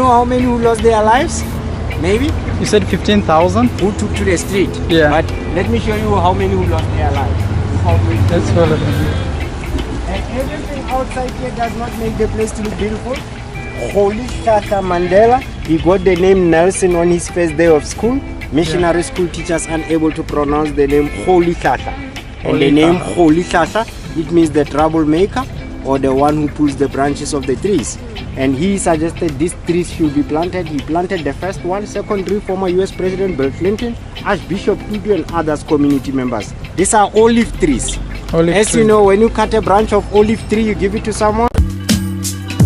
Know how many who lost their lives? Maybe? You said 15,000? Who took to the street. Yeah. But let me show you how many who lost their lives. That's relevant. And everything outside here does not make the place to look beautiful. Holy Tata Mandela, he got the name Nelson on his first day of school. Missionary school teachers unable to pronounce the name Holy Tata. And the name Holy Tata, it means the troublemaker or the one who pulls the branches of the trees. And he suggested these trees should be planted. He planted the first one, second tree, former US President Bill Clinton, Archbishop Tutu and others community members. These are olive trees. As you know, when you cut a branch of olive tree, you give it to someone.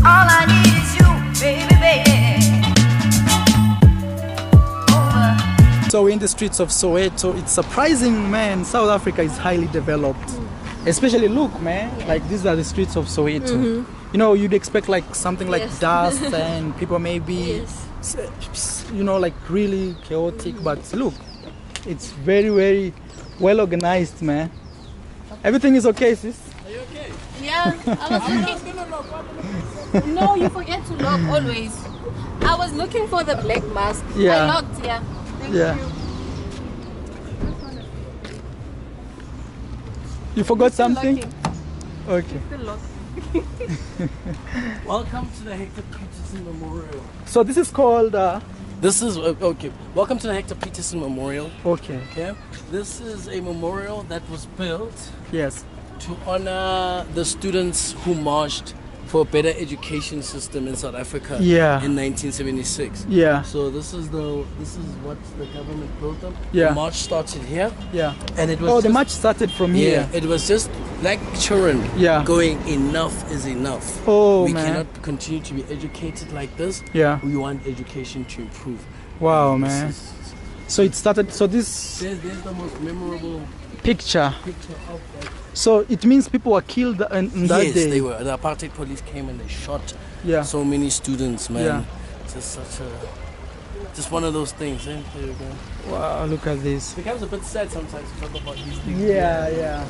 All I need is you, baby, baby. So we're in the streets of Soweto. It's surprising, man. South Africa is highly developed. Especially, look, man, like these are the streets of Soweto. You know, you'd expect like something like dust and people maybe, you know, like really chaotic. But look, it's very, very well organized, man. Everything is okay, sis? Are you okay? Yeah, I was looking. No, you forget to lock always. I was looking for the black mask. Yeah. I locked, yeah. Thank you. You forgot something? Locking. Okay. Still locked. Welcome to the Hector Peterson Memorial. So this is called... This is, okay, welcome to the Hector Peterson Memorial. Okay. Okay. This is a memorial that was built Yes. to honor the students who marched for a better education system in South Africa in 1976. Yeah. So this is what the government built them. Yeah. The march started here. Yeah. And it was the march started from here. It was just like children going, enough is enough. Oh, we man. cannot continue to be educated like this. Yeah. We want education to improve. Wow, man. So it started, so this There's the most memorable picture. of that. So it means people were killed in that Yes, day. they were. The apartheid police came and they shot Yeah. so many students, man. Yeah. Just just one of those things, eh? There you go. Wow, look at this. It becomes a bit sad sometimes to talk about these things. Yeah.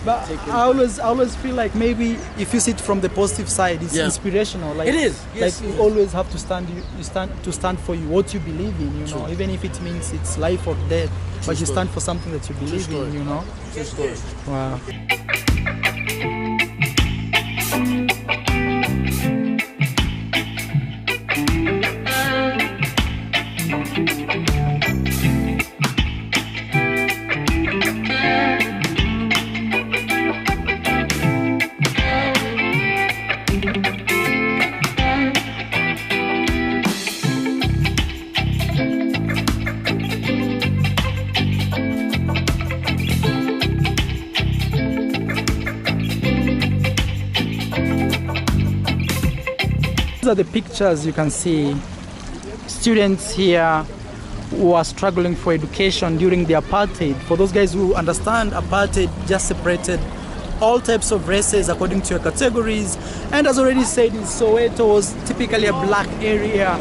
But I always feel like maybe if you see it from the positive side, it's inspirational. Like It is. Yes, like you always have to stand for what you believe in. You know, even if it means it's life or death, but you stand for something that you believe in. You know. True story. Wow. These are the pictures you can see. Students here who are struggling for education during the apartheid. For those guys who understand, apartheid just separated all types of races according to your categories. And as already said, Soweto was typically a black area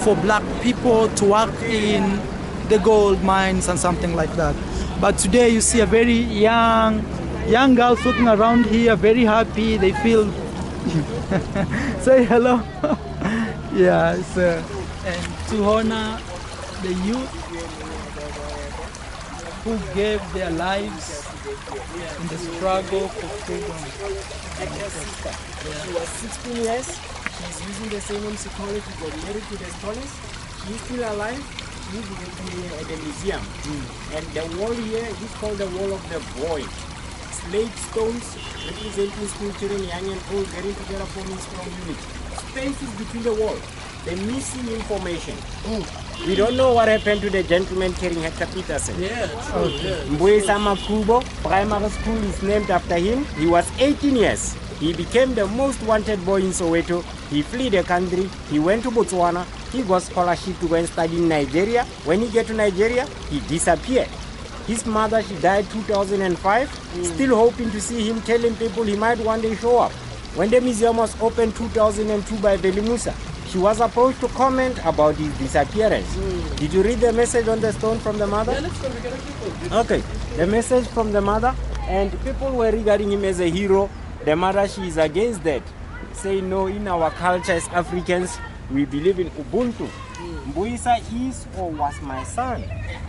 for black people to work in the gold mines and something like that. But today you see a very young girls walking around here, very happy. They feel say hello. Yeah, and to honor the youth who gave their lives in the struggle for freedom. She was 16 years. She's using the same psychology, got married to the scholars. She's still alive. She's here at the museum. And the wall here is called the Wall of the Void. Slate stones representing school children, young and old, getting together forming strong units. Spaces between the wall. The missing information. We don't know what happened to the gentleman carrying Hector Peterson. Mbuyisa Makubo Primary School is named after him. He was 18 years. He became the most wanted boy in Soweto. He fled the country. He went to Botswana. He got scholarship to go and study in Nigeria. When he get to Nigeria, he disappeared. His mother, she died 2005. Still hoping to see him, telling people he might one day show up. When the museum was opened 2002 by Veli Musa, she was approached to comment about his disappearance. Did you read the message on the stone from the mother? Yeah, let's go. We gotta keep it. Okay, the message from the mother, and people were regarding him as a hero. The mother, she is against that, saying no, in our culture as Africans, we believe in Ubuntu. Mbuisa is or was my son.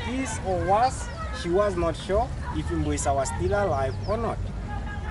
Is or was, she was not sure if Mbuisa was still alive or not.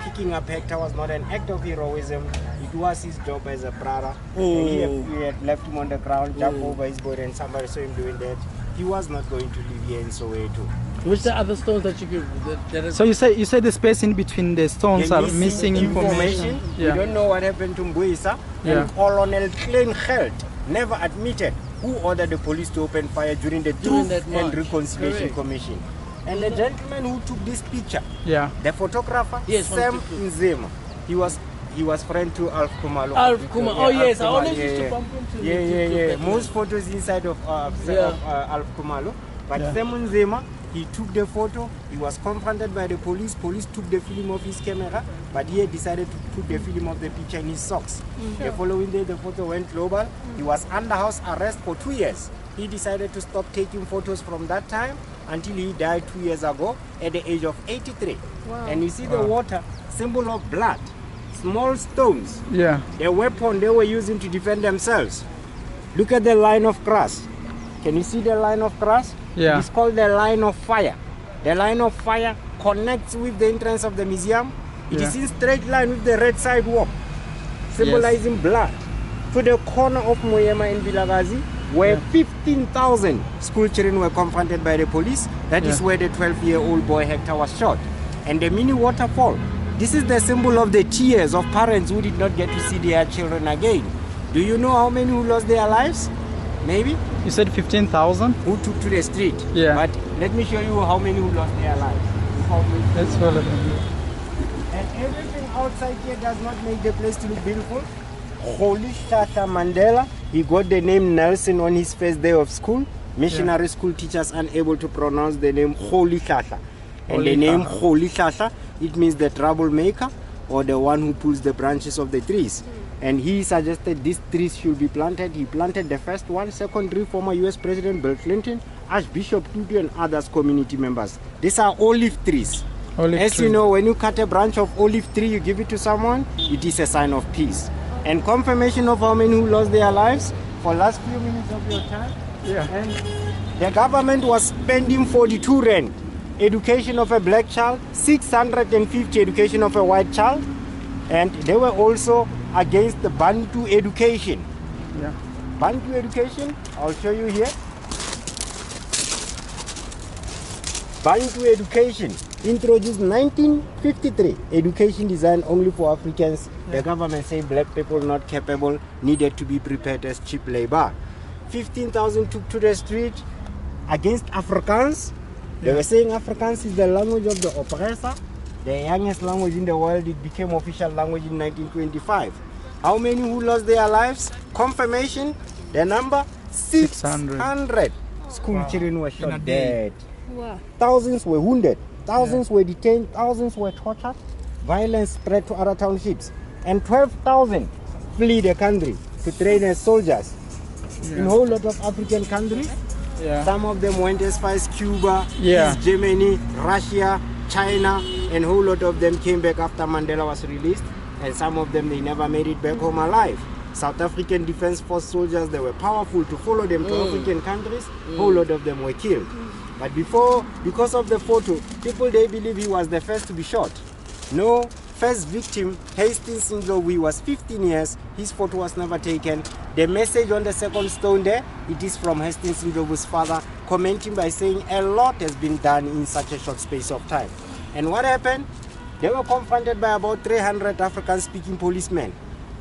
Picking up Hector was not an act of heroism. It was his job as a brother. And he had left him on the ground, jumped over his body, and somebody saw him doing that. He was not going to live here in Soweto. Which the other stones that you give? So you say the space in between the stones are missing information. Yeah. We don't know what happened to Mbuisa. And Colonel Klein Geld never admitted who ordered the police to open fire during the Truth and Reconciliation Commission. And the gentleman who took this picture, the photographer, Sam Nzema, he was friend to Alf Kumalo. Alf Kumalo, oh yes, I always used to bump into him. Most photos inside of Alf Kumalo. But Sam Nzema, he took the photo, he was confronted by the police. Police took the film of his camera, but he had decided to put the film of the picture in his socks. The following day, the photo went global. He was under house arrest for 2 years. He decided to stop taking photos from that time until he died 2 years ago at the age of 83. Wow. And you see the water, symbol of blood, small stones, the weapon they were using to defend themselves. Look at the line of grass. Can you see the line of grass? It's called the line of fire. The line of fire connects with the entrance of the museum. It is in straight line with the red sidewalk, symbolizing blood. To the corner of Moyema in Vilagazi, where 15,000 school children were confronted by the police. That is where the 12-year-old boy Hector was shot. And the mini waterfall, this is the symbol of the tears of parents who did not get to see their children again. Do you know how many who lost their lives? Maybe? You said 15,000? Who took to the street. But let me show you how many who lost their lives. That's relevant. And everything outside here does not make the place to look beautiful. Holy Shata Mandela, he got the name Nelson on his first day of school. Missionary school teachers unable to pronounce the name Holy Shata. And the name Holy Shata, it means the troublemaker or the one who pulls the branches of the trees. And he suggested these trees should be planted. He planted the first one. Secondary, former US President Bill Clinton, Archbishop Tutu and others community members. These are olive trees. As you know, when you cut a branch of olive tree, you give it to someone, it is a sign of peace. And confirmation of how many who lost their lives for last few minutes of your time. And the government was spending 42 rand education of a black child, 650 education of a white child, and they were also against the Bantu education. Bantu education, I'll show you here. Bantu education introduced 1953. Education designed only for Africans. The government said black people not capable needed to be prepared as cheap labor. 15,000 took to the street against Afrikaans. They were saying Afrikaans is the language of the oppressor. The youngest language in the world. It became official language in 1925. How many who lost their lives? Confirmation, the number 600. School children were shot dead. Thousands were wounded. Thousands were detained. Thousands were tortured. Violence spread to other townships. And 12,000 flee the country to train as soldiers in a whole lot of African countries. Some of them went as far as Cuba, East Germany, Russia, China, and a whole lot of them came back after Mandela was released. And some of them, they never made it back home alive. South African Defense Force soldiers, they were powerful to follow them to African countries. A whole lot of them were killed. But because of the photo, people, they believe he was the first to be shot. No, first victim, Hastings Ndlovu, was 15 years. His photo was never taken. The message on the second stone there, it is from Hastings Ndlovu's father, commenting by saying a lot has been done in such a short space of time. And what happened? They were confronted by about 300 African-speaking policemen.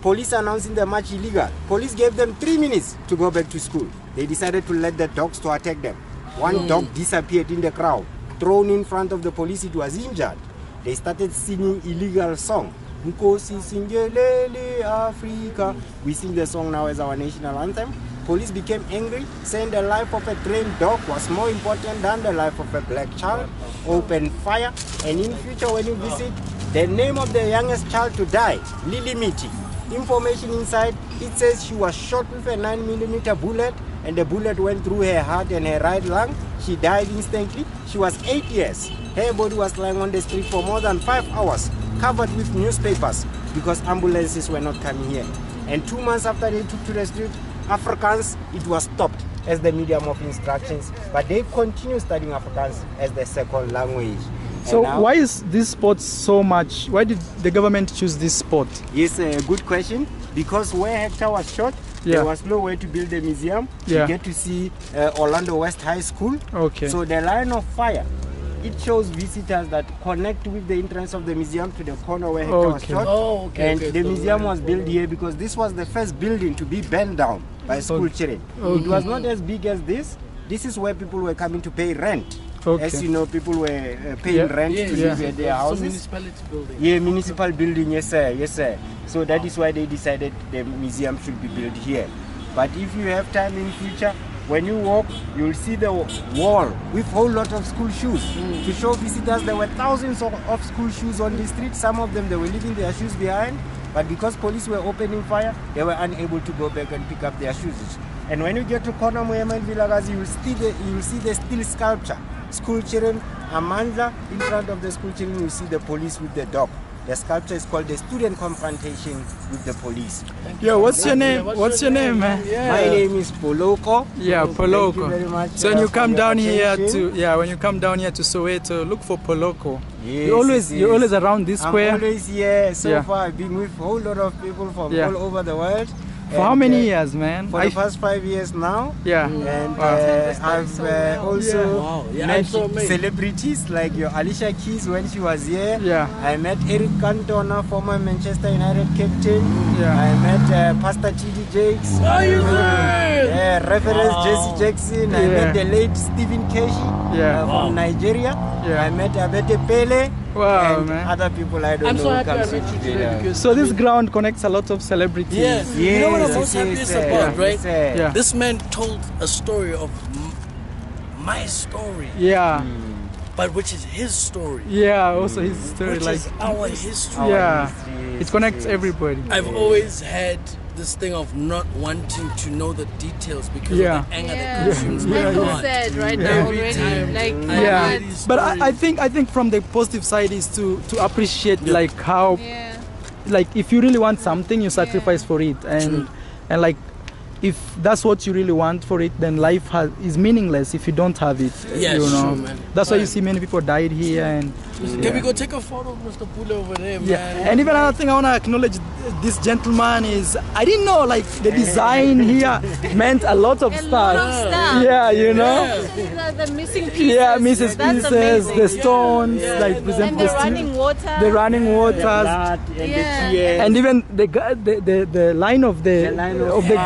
Police announcing the march illegal. Police gave them 3 minutes to go back to school. They decided to let the dogs to attack them. One dog disappeared in the crowd. Thrown in front of the police, it was injured. They started singing illegal song. Nkosi Singelele Africa. We sing the song now as our national anthem. Police became angry, saying the life of a trained dog was more important than the life of a black child. Opened fire, and in future when you visit, the name of the youngest child to die, Lily Miti. Information inside, it says she was shot with a 9mm bullet, and the bullet went through her heart and her right lung. She died instantly. She was 8 years. Her body was lying on the street for more than 5 hours, covered with newspapers, because ambulances were not coming here. And 2 months after they took to the street, Afrikaans, it was stopped as the medium of instructions, but they continue studying Afrikaans as the second language. So why is this sport so much? Why did the government choose this sport? It's a good question, because where Hector was shot, there was no way to build a museum. You get to see Orlando West High School. Okay. So the line of fire, it shows visitors that connect with the entrance of the museum to the corner where Hector was shot. And the museum was built here because this was the first building to be burned down by school children. It was not as big as this. This is where people were coming to pay rent. As you know, people were paying rent to live at their houses. Municipality building. Yeah, municipal building, yes sir, yes sir. So that is why they decided the museum should be built here. But if you have time in future, when you walk, you'll see the wall with a whole lot of school shoes. To show visitors there were thousands of school shoes on the street. Some of them, they were leaving their shoes behind. But because police were opening fire, they were unable to go back and pick up their shoes. And when you get to Corner Moyema Vilagazi, you will see the steel sculpture. School children, Amanda, in front of the school children, you see the police with the dog. The sculpture is called the student confrontation with the police. Yo, what's your name? What's your name, man? My name is Poloko. Yeah, Poloko. Thank you very much. So when you come down here when you come down here to Soweto, look for Poloko. Yes, you're always around this square. I'm always here. So far, I've been with a whole lot of people from all over the world. For how many years, man? For the past 5 years now. Yeah. And I've also met celebrities like your Alicia Keys when she was here. Yeah. I met Eric Cantona, former Manchester United captain. Yeah. I met Pastor T.D. Jakes. Oh, you good? Yeah, reference Jesse Jackson. I met the late Stephen Keshi from Nigeria. Yeah. I met Abete Pele. Wow, and man. other people I don't know. So happy I comes met you together. today because So this ground connects a lot of celebrities. yes. You know what I'm most happiest about, right? Yeah. This man told a story of my story, Yeah. but which is his story, Yeah, also his story, which like, is our history. yeah, it connects everybody. I've always had this thing of not wanting to know the details because of the anger that consumes my I feel heart. sad right now already. Like, Yeah, but I think from the positive side is to appreciate like how like if you really want something, you sacrifice for it, and like if that's what you really want for it, then life is meaningless if you don't have it. Yeah, you know? true, man. That's why you see many people died here. And Can we go take a photo of Mr. Pule over there, man? yeah, and even another thing I want to acknowledge this gentleman is I didn't know like the design here meant a lot of stuff. Yeah, you know. The missing pieces. Yeah, missing That's pieces, amazing. the stones, like And present the running water. the running waters, Blood and the tears. and even the line of the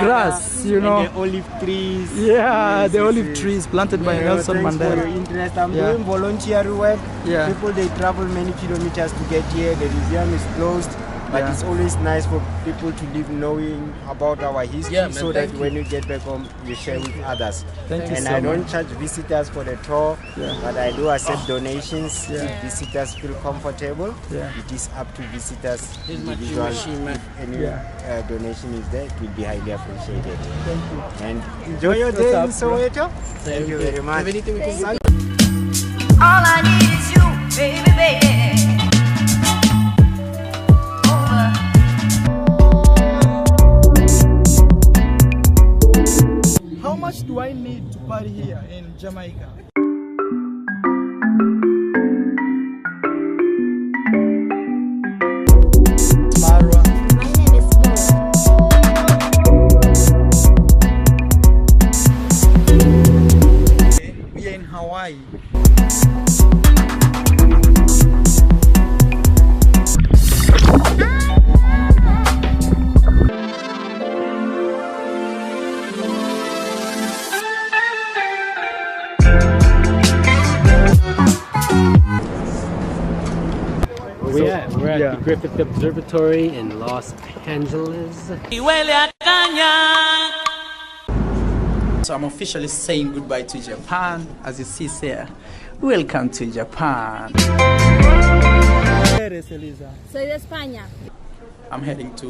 grass, you know. And the olive trees. Yeah, the olive trees planted by Nelson Thanks for your Mandela. interest. I'm doing voluntary work. Yeah. People, they travel many kilometers to get here. The museum is closed. But it's always nice for people to live knowing about our history, so that when you get back home, you share with others. Thank you and so I don't much. charge visitors for the tour, but I do accept donations if visitors feel comfortable. It is up to visitors. Individuals. If any donation is there, it will be highly appreciated. Thank you. And enjoy your day in Soweto. Thank you very much. All I need is you, baby, baby. How much do I need to party here in Jamaica? Marwa. My name is We are in Hawaii. We're at the Griffith Observatory in Los Angeles. So I'm officially saying goodbye to Japan. As you see here, welcome to Japan. Soy de España. I'm heading to